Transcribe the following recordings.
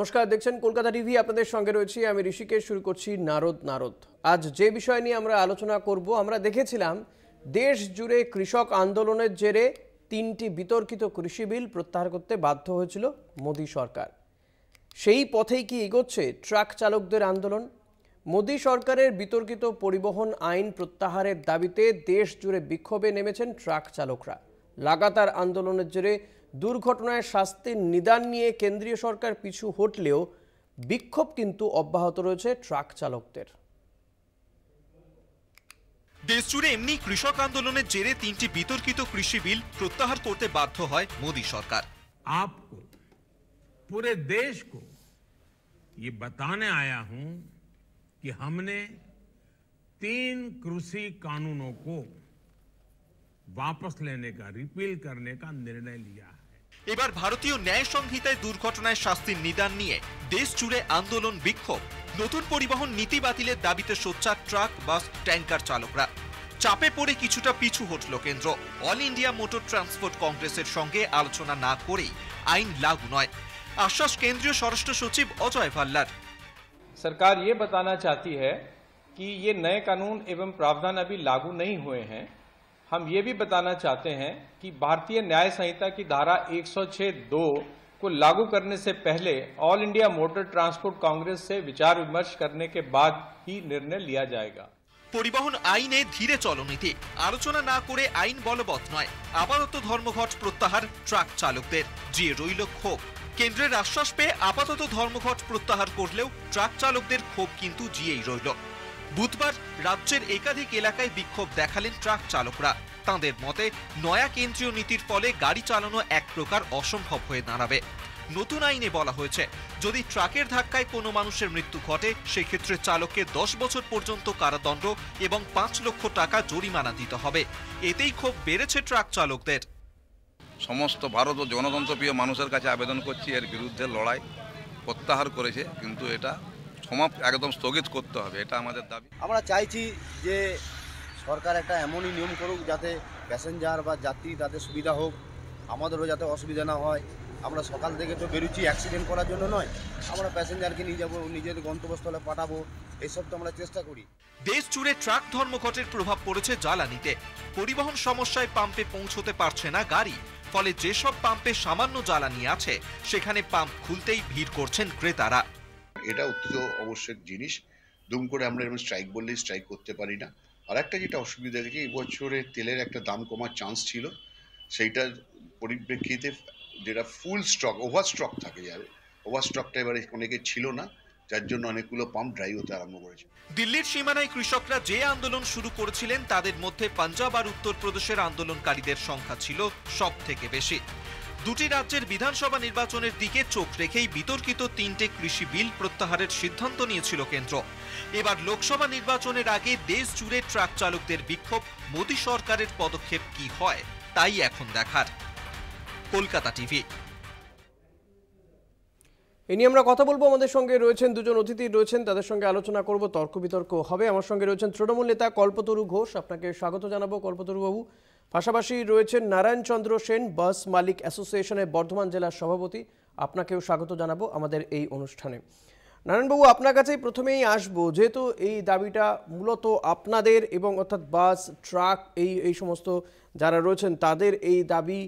নমস্কার, দেখছেন কলকাতা টিভি। আপনাদের সঙ্গে রয়েছি আমি ঋষিকেশ। শুরু করছি নারদ। আজ যে বিষয় নিয়ে আমরা আলোচনা করব, আমরা দেখেছিলাম দেশ জুড়ে কৃষক আন্দোলনের জেরে 3টি বিতর্কিত কৃষি বিল প্রত্যাহার করতে বাধ্য হয়েছিল মোদী সরকার। সেই পথেই কি এগোচ্ছে ট্রাক চালকদের আন্দোলন? মোদী সরকারের বিতর্কিত পরিবহন আইন প্রত্যাহারের দাবিতে দেশ জুড়ে বিক্ষোভে নেমেছেন ট্রাক চালকরা। লাগাতার আন্দোলনের জেরে দুর্ঘটনায় শাস্তির নিদান নিয়ে কেন্দ্রীয় সরকার পিছু হটলেও বিক্ষোভ কিন্তু অব্যাহত রয়েছে ট্রাক চালকদের। দেশ জুড়ে এমনি কৃষক আন্দোলনের জেরে 3টি বিতর্কিত কৃষি বিল প্রত্যাহার করতে বাধ্য হয় মোদী সরকার। आपको पूरे देश को ये बताने आया हूं कि हमने 3 कृषि कानूनों को वापस लेने का, रिपील करने का निर्णय लिया है। এবার ভারতীয় ন্যায় সংহিতায় দুর্ঘটনায় শাস্তির নিদান নিয়ে দেশ জুড়ে আন্দোলন, বিক্ষোভ। নতুন পরিবহন নীতি বাতিলের দাবিতে সোচ্চার ট্রাক, বাস, ট্যাঙ্কার চালকরা। চাপে পড়ে কিছুটা পিছু হটল কেন্দ্র। অল ইন্ডিয়া মোটর ট্রান্সপোর্ট কংগ্রেসের সঙ্গে আলোচনা না করেই আইন লাগু নয়, আশ্বাস কেন্দ্রীয় স্বরাষ্ট্র সচিব অজয় ভাল্লার। सरकार ये बताना चाहती है कि ये नए कानून एवं प्रावधान अभी लागू नहीं हुए हैं। हम ये भी बताना चाहते हैं कि भारतीय न्याय संहिता की धारा 106(2) को लागू करने से पहले all India motor transport Congress से विचार विमर्श करने के बाद ही निर्णय लिया जाएगा। পরিবহন আইনে ধীরে চলনীতি, আলোচনা না করে আইন বলবৎ নয়। আপাতত ধর্মঘট প্রত্যাহার ট্রাক চালকদের, জিয়ে রইল ক্ষোভ। কেন্দ্রের আশ্বাস পেয়ে আপাতত ধর্মঘট প্রত্যাহার করলেও ট্রাক চালকদের ক্ষোভ কিন্তু জিয়েই রইল। বুধবার রাজ্যের একাধিক এলাকায় বিক্ষোভ দেখালেন ট্রাক চালকরা। তাঁদের মতে নয়া কেন্দ্রীয় নীতির ফলে গাড়ি চালানো এক প্রকার অসম্ভব হয়ে দাঁড়াবে। নতুন আইনে বলা হয়েছে, যদি ট্রাকের ধাক্কায় কোনো মানুষের মৃত্যু ঘটে, সেক্ষেত্রে চালককে 10 বছর পর্যন্ত কারাদণ্ড এবং 5 লক্ষ টাকা জরিমানা দিতে হবে। এতেই ক্ষোভ বেড়েছে ট্রাক চালকদের। সমস্ত ভারত ও গণতন্ত্রপ্রিয় মানুষের কাছে আবেদন করছি, এর বিরুদ্ধে লড়াই প্রত্যাহার করেছে, কিন্তু এটা একদম স্থগিত করতে হবে, এটা আমাদের দাবি। আমরা চাইছি যে সরকার একটা এমনই নিয়ম করুক যাতে প্যাসেঞ্জার বা যাত্রী তাদের সুবিধা হোক, আমাদেরও যাতে অসুবিধা না হয়। আমরা সকাল থেকে তো বেরোচ্ছি অ্যাক্সিডেন্ট করার জন্য নয়, আমরা প্যাসেঞ্জারকে নিয়ে যাবো, নিজের গন্তব্যস্থলে পাঠাবো, এইসব তো আমরা চেষ্টা করি। দেশ জুড়ে ট্রাক ধর্মঘটের প্রভাব পড়েছে জ্বালানিতে। পরিবহন সমস্যায় পাম্পে পৌঁছতে পারছে না গাড়ি, ফলে যেসব পাম্পে সামান্য জ্বালানি আছে সেখানে পাম্প খুলতেই ভিড় করছেন ক্রেতারা। এটা অত্যন্ত আবশ্যক জিনিস। দুম করে আমরা এরকম স্ট্রাইক বললেই স্ট্রাইক করতে পারি না। আর একটা যেটা অসুবিধা দেখি, এই বছরে তেলের একটা দাম কমার চান্স ছিল, সেইটার পরিপ্রেক্ষিতে যেটা ফুল স্টক, ওভার স্টক থাকে যাবে, ওভার স্টকটা এবারে অনেকে ছিল না, যার জন্য অনেকগুলো পাম্প ড্রাই হতে আরম্ভ করেছে। দিল্লির সীমানায় কৃষকরা যে আন্দোলন শুরু করেছিলেন, তাদের মধ্যে পাঞ্জাব আর উত্তরপ্রদেশের আন্দোলনকারীদের সংখ্যা ছিল সব থেকে বেশি। দুটি রাজ্যের বিধানসভা নির্বাচনের দিকে চোখ রেখেই বিতর্কিত 3টে কৃষি বিল প্রত্যাহারের সিদ্ধান্ত নিয়েছিল কেন্দ্র। এবার লোকসভা নির্বাচনের আগে দেশ জুড়ে ট্রাক চালকদের বিক্ষোভ। মোদী সরকারের পদক্ষেপ কি হয় তাই এখন দেখার। কলকাতা টিভি। এ নিয়ে আমরা কথা বলবো। আমাদের সঙ্গে রয়েছেন দুজন অতিথি রয়েছেন, তাদের সঙ্গে আলোচনা করব, তর্ক বিতর্ক হবে। আমার সঙ্গে রয়েছেন তৃণমূল নেতা কল্পতরু ঘোষ, আপনাকে স্বাগত জানাবো কল্পতরু বাবু। পাশাপাশি রয়েছেন নারায়ণ চন্দ্র সেন, বাস মালিক অ্যাসোসিয়েশনের বর্ধমান জেলার সভাপতি, আপনাকেও স্বাগত জানাবো আমাদের এই অনুষ্ঠানে। নারায়ণবাবু, আপনার কাছেই প্রথমেই আসবো, যেহেতু এই দাবিটা মূলত আপনাদের এবং অর্থাৎ বাস, ট্রাক, এই সমস্ত যারা রয়েছেন তাদের এই দাবি।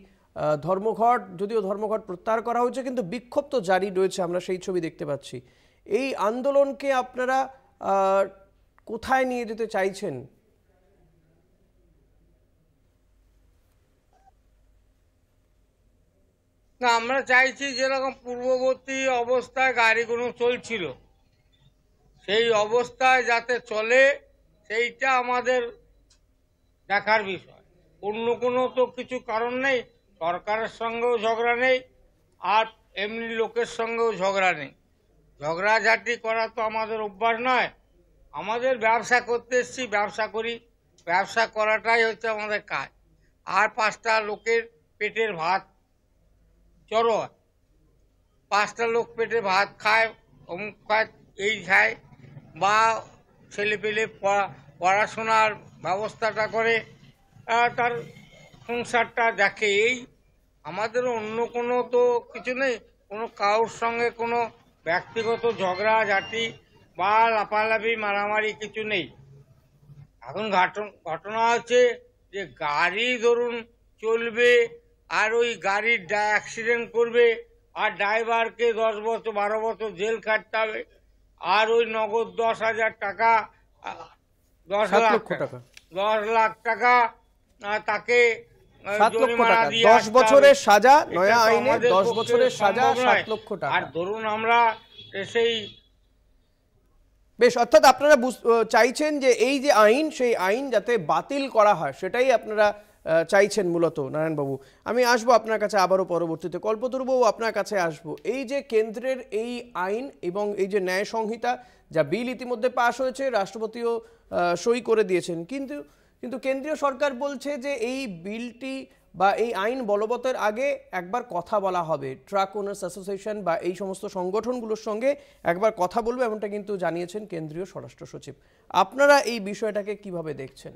ধর্মঘট, যদিও ধর্মঘট প্রত্যাহার করা হয়েছে, কিন্তু বিক্ষোভ তো জারি রয়েছে, আমরা সেই ছবি দেখতে পাচ্ছি। এই আন্দোলনকে আপনারা কোথায় নিয়ে যেতে চাইছেন? না, আমরা চাইছি যেরকম পূর্ববর্তী অবস্থায় গাড়িগুলো চলছিল সেই অবস্থায় যাতে চলে, সেইটা আমাদের দেখার বিষয়। অন্য কোনো তো কিছু কারণ নেই, সরকারের সঙ্গেও ঝগড়া নেই, আর এমনি লোকের সঙ্গেও ঝগড়া নেই। ঝগড়াঝাটি করা তো আমাদের অভ্যাস নয়। আমাদের ব্যবসা করতে এসেছি, ব্যবসা করি, ব্যবসা করাটাই হচ্ছে আমাদের কাজ। আর 5টা লোকের পেটের ভাত চড়ো, 5টা লোক পেটে ভাত খায়, অমুক খায়, এই খায়, বা ছেলে পেলে পড়াশোনার ব্যবস্থাটা করে, তার সংসারটা দেখে। এই আমাদের অন্য কোনো তো কিছু নেই, কোনো কারোর সঙ্গে কোনো ব্যক্তিগত ঝগড়াঝাটি বা লাফালাফি মারামারি কিছু নেই। এখন ঘটনা হচ্ছে যে গাড়ি ধরুন চলবে আর ওই গাড়ির অ্যাক্সিডেন্ট করবে আর ড্রাইভারকে 10 বছর 12 বছর জেল খাটতে হবে আর ওই নগদ 10,000 টাকা 10 লাখ টাকা তাকে 7 লক্ষ টাকা 10 বছরের সাজা, নয়া আইনে 10 বছরের সাজা 7 লক্ষ টাকা। আর ধরুন আমরা সেই বেশ, অর্থাৎ আপনারা চাইছেন যে এই যে আইন, সেই আইন যাতে বাতিল করা হয়, সেটাই আপনারা চাইছেন মূলত। নারায়ণবাবু, আমি আসবো আপনার কাছে আবারও পরবর্তীতে। কল্পতরুবাবু, আপনার কাছে আসবো। এই যে কেন্দ্রের এই আইন এবং এই যে ন্যায় সংহিতা যা বিল ইতিমধ্যে পাশ হয়েছে, রাষ্ট্রপতিও সই করে দিয়েছেন, কিন্তু কেন্দ্রীয় সরকার বলছে যে এই বিলটি বা এই আইন বলবতের আগে একবার কথা বলা হবে, ট্রাক ওনার্স অ্যাসোসিয়েশন বা এই সমস্ত সংগঠনগুলোর সঙ্গে একবার কথা বলবে, এমনটা কিন্তু জানিয়েছেন কেন্দ্রীয় স্বরাষ্ট্র সচিব। আপনারা এই বিষয়টাকে কিভাবে দেখছেন?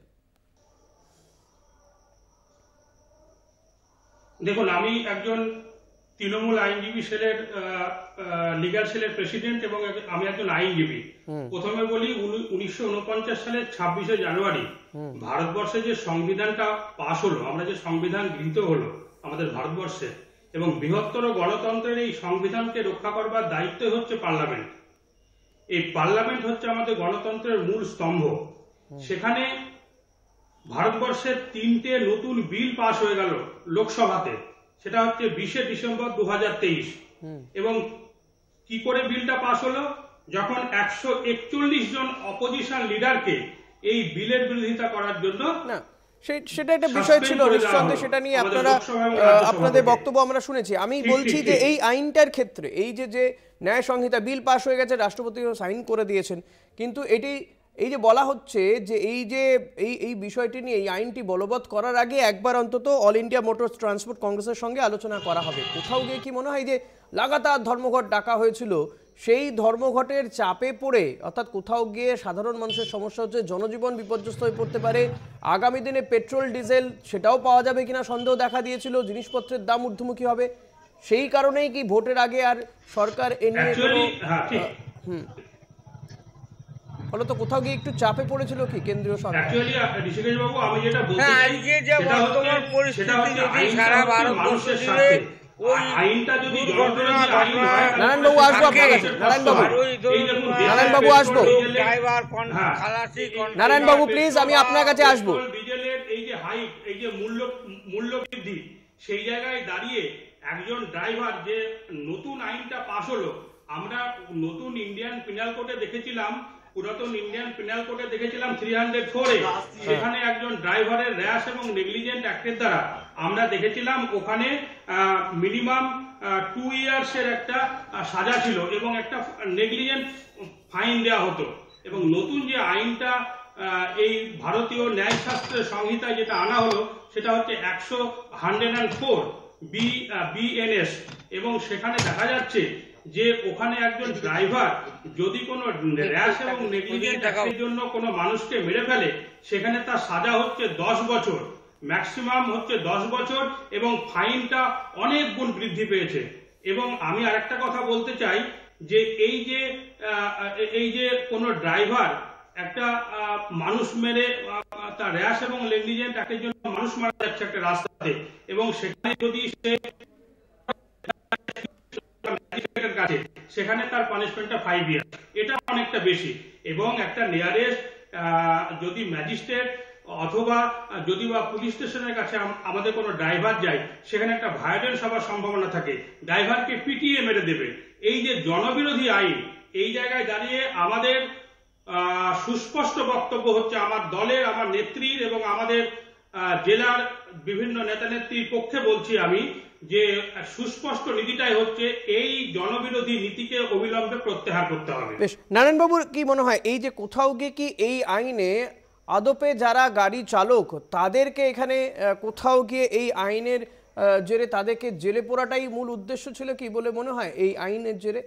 দেখুন, আমি একজন তৃণমূল আইনজীবী সেলের লিগ্যাল সেলের প্রেসিডেন্ট এবং আমি একজন আইনজীবী। প্রথমে বলি, 1949 সালের 26শে জানুয়ারি ভারতবর্ষে যে সংবিধানটা পাশ হলো, আমরা যে সংবিধান গৃহীত হলো আমাদের ভারতবর্ষে, এবং বৃহত্তর গণতন্ত্রের এই সংবিধানকে রক্ষা করবার দায়িত্ব হচ্ছে পার্লামেন্ট। এই পার্লামেন্ট হচ্ছে আমাদের গণতন্ত্রের মূল স্তম্ভ। সেখানে ভারতবর্ষের 3টে নতুন বিল পাশ হয়ে গেল লোকসভাতে, সেটা হচ্ছে 20শে ডিসেম্বর 2023। এবং কি করে বিলটা পাশ হলো? যখন 141 জন অপোজিশন লিডারকে এই বিলের বিরোধিতা করার জন্য সেটা একটা বিষয় ছিল, নিঃসন্দেহে সেটা নিয়ে আপনাদের বক্তব্য আমরা শুনেছি। আমি বলছি যে এই আইনটার ক্ষেত্রে এই যে ন্যায় সংহিতা বিল পাশ হয়ে গেছে, রাষ্ট্রপতিও সাইন করে দিয়েছেন, কিন্তু এই যে বলা হচ্ছে যে এই বিষয়টি নিয়ে, এই আইনটি বলবৎ করার আগে একবার অন্তত অল ইন্ডিয়া মোটরস ট্রান্সপোর্ট কংগ্রেসের সঙ্গে আলোচনা করা হবে। কোথাও গিয়ে কি মনে হয় যে লাগাতার ধর্মঘট ডাকা হয়েছিল, সেই ধর্মঘটের চাপে পড়ে, অর্থাৎ কোথাও গিয়ে সাধারণ মানুষের সমস্যা হচ্ছে, জনজীবন বিপর্যস্ত হয়ে পড়তে পারে, আগামী দিনে পেট্রোল ডিজেল সেটাও পাওয়া যাবে কিনা সন্দেহ দেখা দিয়েছিল, জিনিসপত্রের দাম ঊর্ধ্বমুখী হবে, সেই কারণেই কি ভোটের আগে আর সরকার এ নিয়ে ফলত কোথাও গিয়ে একটু চাপে পড়েছিল কি কেন্দ্রীয় সরকার? ঋষিকেশ বাবু, আমি যেটা বলতে চাই, আজকে যে বর্তমান পরিস্থিতি যদি সারা ভারতবর্ষ জুড়ে ওই আইনটা যদি নারায়ণবাবু আসবো আপনার কাছে। নারায়ণবাবু আসবো। নারায়ণবাবু প্লিজ, আমি আপনার কাছে আসবো। ডিজেলের এই যে হাইক, এই যে মূল্য বৃদ্ধি, সেই জায়গায় দাঁড়িয়ে একজন ড্রাইভার, যে নতুন আইনটা পাশ হলো, আমরা নতুন ইন্ডিয়ান পিনাল কোডে দেখেছিলাম, পুরাতন ইন্ডিয়ান পিনাল কোডে দেখেছিলাম 304-এ, সেখানে একজন ড্রাইভারের র্যাশ এবং নেগলিজেন্ট অ্যাক্টের দ্বারা আমরা দেখেছিলাম ওখানে মিনিমাম 2 ইয়ার্সের একটা সাজা ছিল এবং একটা নেগলিজেন্ট ফাইন দেওয়া হতো। এবং নতুন যে আইনটা এই ভারতীয় ন্যায়শাস্ত্রের সংহিতায় যেটা আনা হলো, সেটা হচ্ছে 104 BNS, এবং সেখানে দেখা যাচ্ছে যে ওখানে একজন ড্রাইভার যদি কোনো র্যাশ এবং নেগলিজেন্ট অ্যাক্টের জন্য কোনো মানুষকে মেরে ফেলে, সেখানে তার সাজা হচ্ছে 10 বছর, ম্যাক্সিমাম হচ্ছে 10 বছর, এবং ফাইনটা অনেক গুণ বৃদ্ধি পেয়েছে। এবং আমি আরেকটা কথা বলতে চাই যে এই যে কোনো ড্রাইভার একটা মানুষ মেরে, তার র্যাশ এবং নেগলিজেন্ট অ্যাক্টের জন্য মানুষ মারা যাচ্ছে একটা রাস্তাতে, এবং সেখানে যদি সে সেখানে তার পানিশমেন্টটা 5 ইয়ার্স, এটা অনেকটা বেশি। এবং একটা নিয়ারেস্ট যদি ম্যাজিস্ট্রেট অথবা যদি বা পুলিশ স্টেশনের কাছে আমাদের কোনো ড্রাইভার যায়, সেখানে একটা ভায়োলেন্স হওয়ার সম্ভাবনা থাকে, ড্রাইভারকে পিটিয়ে মেরে দেবে। এই যে জনবিরোধী আইন, এই জায়গায় দাঁড়িয়ে আমাদের সুস্পষ্ট বক্তব্য হচ্ছে, আমার দলের, আমার নেত্রীর এবং আমাদের জেলার বিভিন্ন নেতা নেত্রীর পক্ষে বলছি আমি, যে সুস্পষ্ট নীতিটাই হচ্ছে এই জনবিরোধী নীতিকে অবিলম্বে প্রত্যাহার করতে হবে। বেশ, নারায়ণবাবুর কি মনে হয় এই যে কোথাও গিয়ে কি এই আইনে আদপে যারা গাড়ি চালক, তাদেরকে এখানে কোথাও গিয়ে এই আইনের জেরে তাদেরকে জেলে পোড়াটাই মূল উদ্দেশ্য ছিল কি বলে মনে হয় এই আইনের জেরে?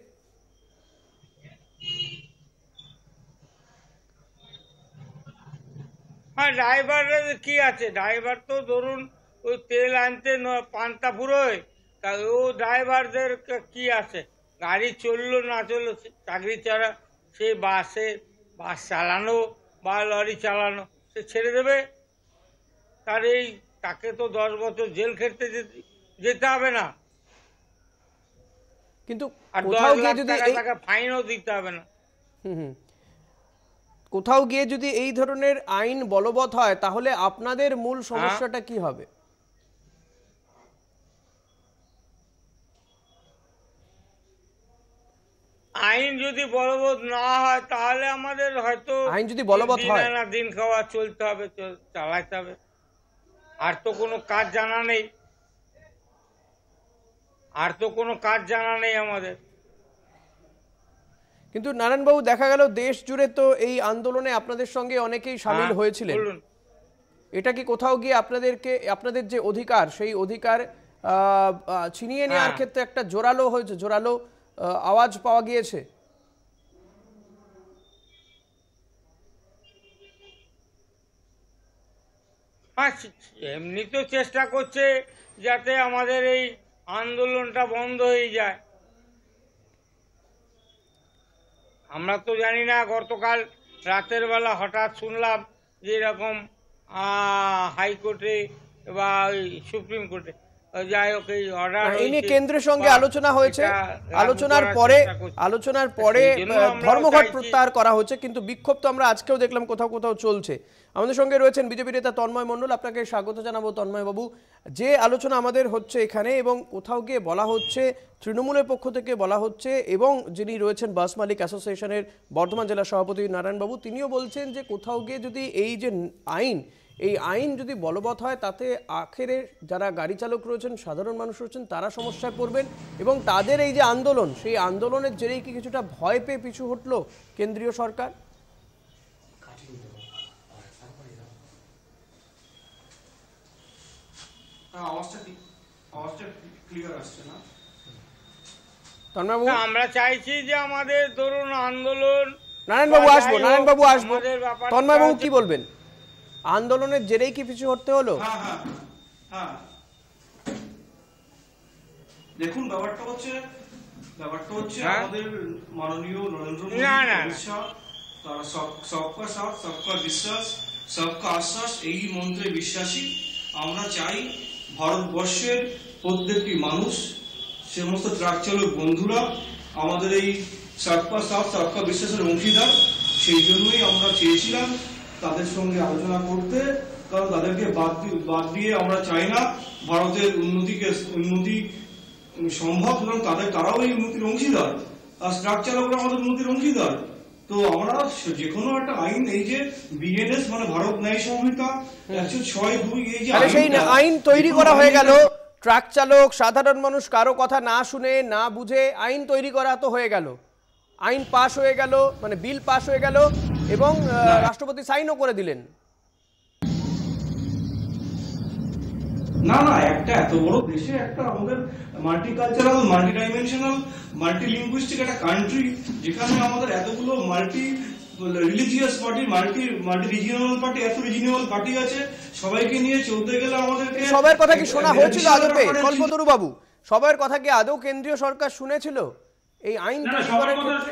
হ্যাঁ, ড্রাইভারের কি আছে, ড্রাইভার তো ধরুন ওই তেল আনতে পান্তা ফুরোয়, তা ও ড্রাইভারদের কি আছে, গাড়ি চললো না চললো, চাকরি ছাড়া সে বাস চালানো বা লরি চালানো সে ছেড়ে দেবে। তাকে তো 10 বছর জেল খেটতে যেতে হবে না, কিন্তু আর 10 লাখ টাকা তাকে ফাইনও দিতে হবে না। কোথাও গিয়ে যদি এই ধরনের আইন বলবৎ হয় তাহলে আপনাদের মূল সমস্যাটা কি হবে? আইন যদি বলবৎ না হয় তাহলে আমাদের হয়তো আইন যদি বলবৎ হয় না দিন খাওয়া চলতে হবে, চালাতে হবে, আর তো কোনো কাজ জানা নেই, আমাদের। কিন্তু নারায়ণবাবু, দেখা গেল দেশ জুড়ে তো এই আন্দোলনে আপনাদের সঙ্গে অনেকেই সামিল হয়েছিলেন। এটা কি কোথাও গিয়ে আপনাদের যে অধিকার সেই অধিকার ছিনিয়ে নেওয়ার ক্ষেত্রে একটা জোরালো আওয়াজ পাওয়া গিয়েছে? এমনি তো চেষ্টা করছে যাতে আমাদের এই আন্দোলনটা বন্ধ হয়ে যায়। আমরা তো জানি না, গতকাল রাতের বেলা হঠাৎ শুনলাম যে এরকম হাইকোর্টে বা সুপ্রিম কোর্টে, যাই হোক, এই অর্ডার কেন্দ্রের সঙ্গে আলোচনা হয়েছে, আলোচনার পরে ধর্মঘট প্রত্যাহার করা হচ্ছে, কিন্তু বিক্ষোভ তো আমরা আজকেও দেখলাম কোথাও চলছে। আমাদের সঙ্গে রয়েছেন বিজেপি নেতা তন্ময় মণ্ডল, আপনাকে স্বাগত জানাবো তন্ময় বাবু। যে আলোচনা আমাদের হচ্ছে এখানে এবং কোথাও গিয়ে বলা হচ্ছে, তৃণমূলের পক্ষ থেকে বলা হচ্ছে, এবং যিনি রয়েছেন বাস মালিক অ্যাসোসিয়েশনের বর্ধমান জেলা সভাপতি নারায়ণবাবু, তিনিও বলছেন যে কোথাও গিয়ে যদি এই যে আইন যদি বলবৎ হয় তাতে আখেরে যারা গাড়ি চালক রয়েছেন, সাধারণ মানুষ রয়েছেন, তারা সমস্যায় পড়বেন, এবং তাদের এই যে আন্দোলন, সেই আন্দোলনের জেরেই কি কিছুটা ভয় পেয়ে পিছু হটলো কেন্দ্রীয় সরকার? আমরা চাইছি যে আমাদের ধরুন আন্দোলন, নারায়ণবাবু আসবো, তন্ময়বাবু কি বলবেন? আন্দোলনের জেরেই কি পিছু হটতে হলো? দেখুন, ব্যাপারটা হচ্ছে আমাদের মাননীয় নরেন্দ্র মোদী তারা সবকা সাথ, সবকা বিশ্বাস, সবকা আশ্বাস এই মন্ত্রে বিশ্বাসী। আমরা চাই ভারতবর্ষের প্রত্যেকটি মানুষ, সমস্ত ট্রাক চালক বন্ধুরা আমাদের এই সবকা সাথ, সবকা বিশ্বাসের অংশীদার। সেই জন্যই আমরা চেয়েছিলাম তাদের সঙ্গে আলোচনা করতে, কারণ তাদেরকে বাদ দিয়ে আমরা চাই না ভারতের উন্নতি সম্ভব, সুতরাং তারাও এই উন্নতির অংশীদার, আর ট্রাক চালকরা আমাদের উন্নতির অংশীদার। তো আমরা যে কোনো একটা আইন, এই যে বিএনএস মানে ভারত ন্যায় সংহিতা 106(2), এই যে সেই আইন তৈরি করা হয়ে গেল, ট্রাক চালক সাধারণ মানুষ কারো কথা না শুনে না বুঝে আইন তৈরি করা তো হয়ে গেল, আইন পাশ হয়ে গেল, মানে বিল পাশ হয়ে গেল, এবং রাষ্ট্রপতি সাইনও করে দিলেন। না, একটা এত বড় দেশে একটা আমাদের মাল্টিকালচারাল, মাল্টিডাইমেনশনাল, মাল্টিলিঙ্গুইস্টিক একটা কান্ট্রি, যেখানে আমাদের এতগুলো multi religious party, multi regional party, এত রিজিওনাল পার্টি আছে, সবাইকে নিয়ে চলতে গেলে আমাদেরকে সবার কথা কি শোনা হয়েছিল আদতে? কল্পতরু বাবু, সবার কথা কি আদৌ কেন্দ্রীয় সরকার শুনেছিল এই আইন তৈরি করার ক্ষেত্রে?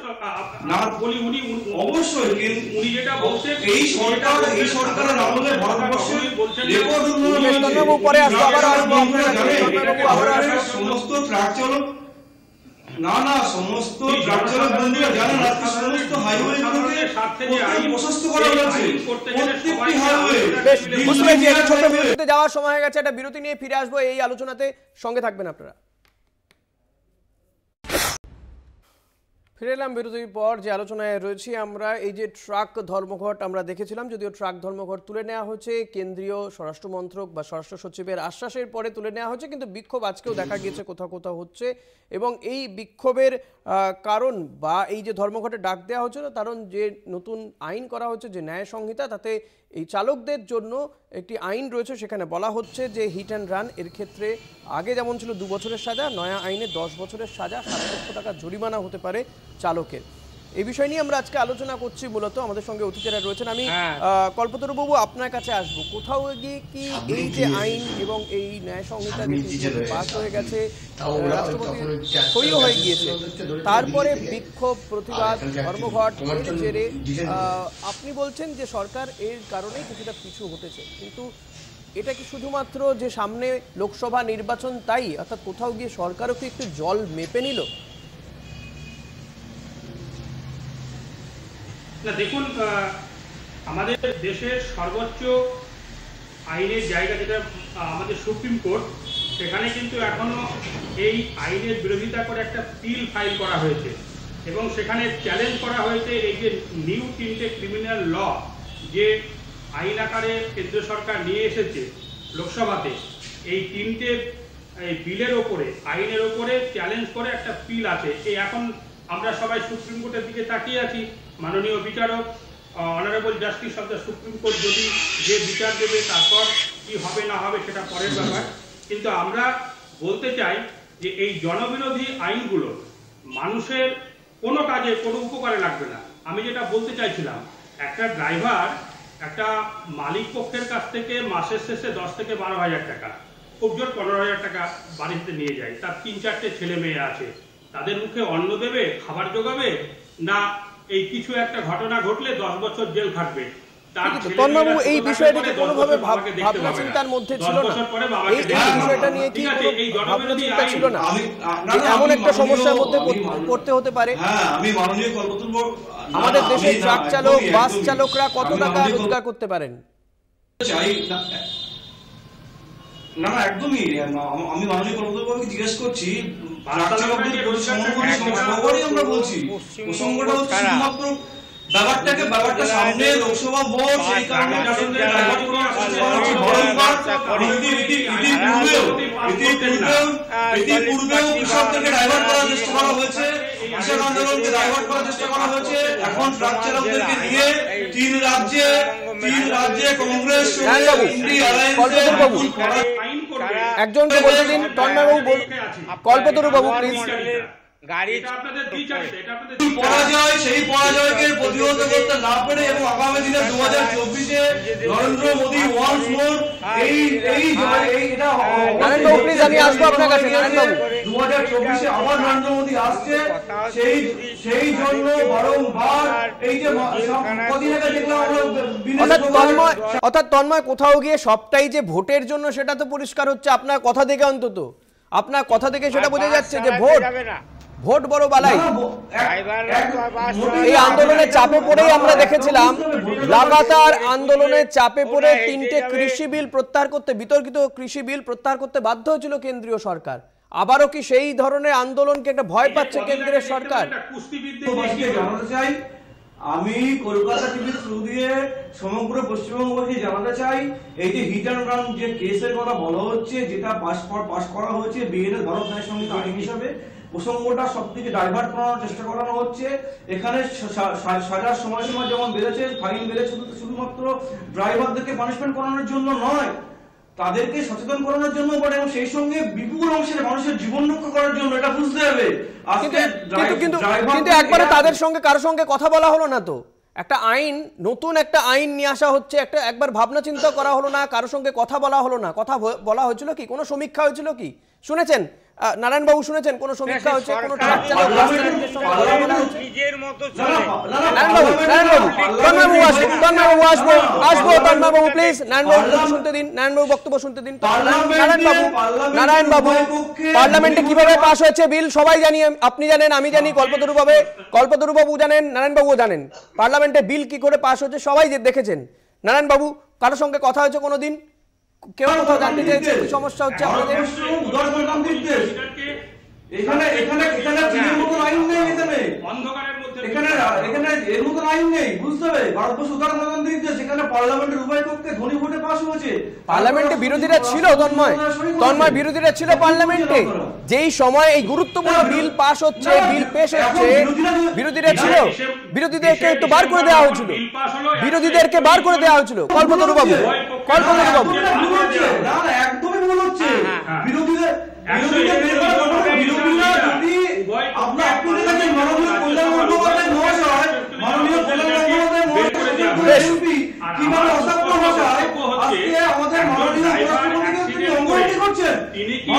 না, অবশ্যই উনি যেটা বলছেন, এই সরকারের আমলে ভারতবর্ষে রেকর্ড উন্নয়ন, পরে আসবো, সমস্ত ট্রাক চালক, সমস্ত ট্রাক চালক বন্ধুরা জানেন আজকে সমস্ত হাইওয়েগুলোকে প্রশস্ত করা হয়েছে, প্রত্যেকটি হাইওয়ে। বুঝতে পেরেছি, একটা ছোট বিরতিতে যাওয়ার সময় হয়ে গেছে, একটা বিরতি নিয়ে ফিরে আসবো এই আলোচনাতে, সঙ্গে থাকবেন আপনারা। ফিরে এলাম বিরতির পর। যে আলোচনায় রয়েছি আমরা, এই যে ট্রাক ধর্মঘট আমরা দেখেছিলাম, যদিও ট্রাক ধর্মঘট তুলে নেওয়া হয়েছে কেন্দ্রীয় স্বরাষ্ট্রমন্ত্রক বা স্বরাষ্ট্র সচিবের আশ্বাসের পরে তুলে নেওয়া হয়েছে, কিন্তু বিক্ষোভ আজকেও দেখা গিয়েছে কোথাও হচ্ছে, এবং এই বিক্ষোভের কারণ বা এই যে ধর্মঘটে ডাক দেওয়া হচ্ছিল, কারণ যে নতুন আইন করা হচ্ছে, যে ন্যায় সংহিতা, তাতে এই চালকদের জন্য একটি আইন রয়েছে, সেখানে বলা হচ্ছে যে হিট অ্যান্ড রান এর ক্ষেত্রে আগে যেমন ছিল 2 বছরের সাজা, নয়া আইনে 10 বছরের সাজা, 7 লক্ষ টাকা জরিমানা হতে পারে চালকের। এই বিষয় নিয়ে আমরা আজকে আলোচনা করছি। মূলত আমাদের সঙ্গে অতিথিরা রয়েছেন। আমি কল্পতরু বাবু আপনার কাছে আসবো। কোথাও গিয়ে কি এই যে আইন এবং এই ন্যায় সংহিতা পাস হয়ে গেছে, রাষ্ট্রপতি সইও হয়ে গিয়েছে, তারপরে বিক্ষোভ, প্রতিবাদ, ধর্মঘট এর জেরে আপনি বলছেন যে সরকার এর কারণেই কিছুটা পিছু হতেছে, কিন্তু এটা কি শুধুমাত্র যে সামনে লোকসভা নির্বাচন তাই, অর্থাৎ কোথাও গিয়ে সরকারও কি একটু জল মেপে নিল? না দেখুন, আমাদের দেশের সর্বোচ্চ আইনের জায়গা যেটা আমাদের সুপ্রিম কোর্ট, সেখানে কিন্তু এখনো এই আইনের বিরোধিতা করে একটা পিল ফাইল করা হয়েছে এবং সেখানে চ্যালেঞ্জ করা হয়েছে এই যে নিউ 3টে ক্রিমিনাল ল যে আইন আকারে কেন্দ্র সরকার নিয়ে এসেছে লোকসভাতে, এই 3টে বিলের ওপরে, আইনের ওপরে চ্যালেঞ্জ করে একটা পিল আছে। এই এখন আমরা সবাই সুপ্রিম কোর্টের দিকে তাকিয়ে আছি। মাননীয় বিচারক honourable justice of the supreme court যদি যে বিচার দেবে, তারপর কি হবে না হবে সেটা পরের ব্যাপার। কিন্তু আমরা বলতে চাই যে এই জনবিরোধী আইনগুলো মানুষের কোনো কাজে, কোনো উপকারে লাগবে না। আমি যেটা বলতে চাইছিলাম, একটা ড্রাইভার একটা মালিক পক্ষের কাছ থেকে মাসের শেষে 10 থেকে 12,000 টাকা, খুব জোর 15,000 টাকা বাড়িতে নিয়ে যায়। তার 3-4টে ছেলে মেয়ে আছে, তাদের মুখে অন্ন দেবে, খাবার জোগাবে, না এই কিছু একটা ঘটনা ঘটলে 10 বছর জেল খাটবে? তন্ময়বাবু, এই বিষয়টিকে কোনোভাবে ভাবনা চিন্তার মধ্যে ছিল না? এই বিষয়টা নিয়ে কি কোনো ভাবনা চিন্তা ছিল না? এমন একটা সমস্যার মধ্যে পড়তে হতে পারে। আমাদের দেশের ট্রাক চালক, বাস চালকরা কত টাকা রোজগার করতে পারেন? না না, একদমই। আমি মাননীয় কর্মকর্তাকে জিজ্ঞেস করছি, আমরা বলছি প্রসঙ্গটা হচ্ছে শুধুমাত্র ব্যাপারটা সামনে লোকসভা ভোট, সেই কারণে ইতিপূর্বেও কৃষকদেরকে ডাইভার্ট করার চেষ্টা করা হয়েছে, কৃষক আন্দোলনকে ডাইভার্ট করার চেষ্টা করা হয়েছে। এখন ট্রাক চালকদেরকে নিয়ে তিন রাজ্যে কংগ্রেস একজনকে বলতে দিন। তন্ময়বাবু, কল্পতরু বাবু প্লিজ। সেই পরাজয়কে প্রতিহত করতে না পেরে এবং আগামী দিনে 2024-এ নরেন্দ্র মোদী ওয়ান্স মোর নারায়ণবাবু প্লিজ, আমি আসবো আপনার কাছে। নারায়ণবাবু, 2024-এ আবার নরেন্দ্র মোদী আসছে, সেই জন্য বারংবার এই যে কদিন আগে দেখলাম অর্থাৎ তন্ময়, কোথাও গিয়ে সবটাই যে ভোটের জন্য সেটা তো পরিষ্কার হচ্ছে আপনার কথা থেকে, অন্তত আপনার কথা থেকে সেটা বোঝা যাচ্ছে যে ভোট বড় বালাই। এই আন্দোলনের চাপে পড়েই আমরা দেখেছিলাম, লাগাতার আন্দোলনের চাপে পড়ে 3টে কৃষি বিল প্রত্যাহার করতে, বিতর্কিত কৃষি বিল প্রত্যাহার করতে বাধ্য হয়েছিল কেন্দ্রীয় সরকার। আবারও কি সেই ধরনের আন্দোলনকে একটা ভয় পাচ্ছে কেন্দ্রের সরকার? আমি কলকাতা টিভির থ্রু দিয়ে সমগ্র পশ্চিমবঙ্গকে জানাতে চাই, এই যে হিট অ্যান্ড রান যে কেসের কথা বলা হচ্ছে, যেটা পাস করা হয়েছে বিএনএস ভারত ন্যায় সংহিতা আইন হিসাবে, প্রসঙ্গটা সবদিকে ডাইভার্ট করানোর চেষ্টা করানো হচ্ছে। এখানে সাজার সময়সীমা যেমন বেড়েছে, ফাইন বেড়েছে, শুধুমাত্র ড্রাইভারদেরকে পানিশমেন্ট করানোর জন্য নয়, তাদেরকে সচেতন করানোর জন্য, এবং সেই সঙ্গে বিপুল অংশের মানুষের জীবন রক্ষা করার জন্য। এটা বুঝতে হবে। কিন্তু একবারে তাদের সঙ্গে কারোর সঙ্গে কথা বলা হলো না তো। একটা আইন, নতুন একটা আইন নিয়ে আসা হচ্ছে, একবার ভাবনা চিন্তা করা হলো না, কারোর সঙ্গে কথা বলা হলো না। কথা বলা হয়েছিল কি? কোনো সমীক্ষা হয়েছিল কি? শুনেছেন নারায়ণবাবু, শুনেছেন কোনো সমীক্ষা হয়েছে? কোনো ট্রাক চালক, বাস চালকদের সঙ্গে কথা বলা হয়েছে? নিজের মতো চলে। তন্ময়বাবু প্লিজ, নারায়ণবাবু শুনতে দিন, নারায়ণবাবু বক্তব্য শুনতে দিন। নারায়ণবাবু, পার্লামেন্টে কিভাবে পাস হয়েছে বিল সবাই জানি, আপনি জানেন, আমি জানি, কল্পতরু বাবু জানেন, নারায়ণবাবু জানেন। পার্লামেন্টে বিল কি করে পাস হয়েছে সবাই দেখেছেন। নারায়ণবাবু, কারোর সঙ্গে কথা হয়েছে কোনোদিন? কেউ কোথাও জানতে চাইছে কি সমস্যা হচ্ছে আপনাদের? এখানে আইন নেই, এখানে এর মতন আইন নেই, বুঝতে হবে। ভারতবর্ষ উদার গণতান্ত্রিক দেশ, এখানে পার্লামেন্টের উভয় পক্ষে ধ্বনি ভোটে পাস হয়েছে। পার্লামেন্টে বিরোধীরা ছিল, তন্ময় বিরোধীরা ছিল পার্লামেন্টে। যেই সময় এই গুরুত্বপূর্ণ বিল পাস হচ্ছে, বিল পেশ হচ্ছে, বিরোধীরা ছিল। বিরোধীদেরকে একটু বার করে দেওয়া হয়েছিল, কল্পতরু বাবু। একদমই ভুল হচ্ছে। বিরোধীদের আপনার বেশ। আর আমার বক্তব্য হচ্ছে একজন ড্রাইভার অ্যাক্সিডেন্ট করে তিনি কি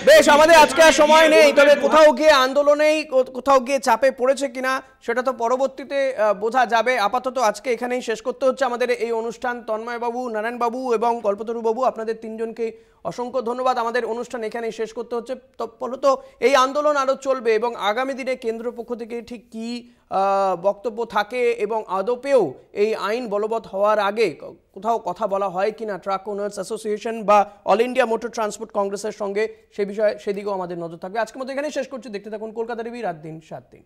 বেশ, আমাদের আজকে আর সময় নেই, তবে কোথাও গিয়ে আন্দোলনেই কোথাও গিয়ে চাপে পড়েছে কিনা সেটা তো পরবর্তীতে বোঝা যাবে। আপাতত আজকে এখানেই শেষ করতে হচ্ছে আমাদের এই অনুষ্ঠান। তন্ময়বাবু, নারায়ণবাবু এবং কল্পতরুবাবু, আপনাদের তিনজনকে অসংখ্য ধন্যবাদ। আমাদের অনুষ্ঠান এখানেই শেষ করতে হচ্ছে। ফলত এই আন্দোলন আরও চলবে এবং আগামী দিনে কেন্দ্র পক্ষ থেকে ঠিক কী বক্তব্য থাকে এবং আদপেও এই আইন বলবৎ হওয়ার আগে কোথাও কথা বলা হয় কিনা ট্রাক ওনার্স অ্যাসোসিয়েশন বা অল ইন্ডিয়া মোটর ট্রান্সপোর্ট কংগ্রেসের সঙ্গে, সে বিষয়ে সেদিকেও আমাদের নজর থাকবে। আজকের মতো এখানেই শেষ করছি। দেখতে থাকুন কলকাতা টিভি, রাত দিন 7 দিন।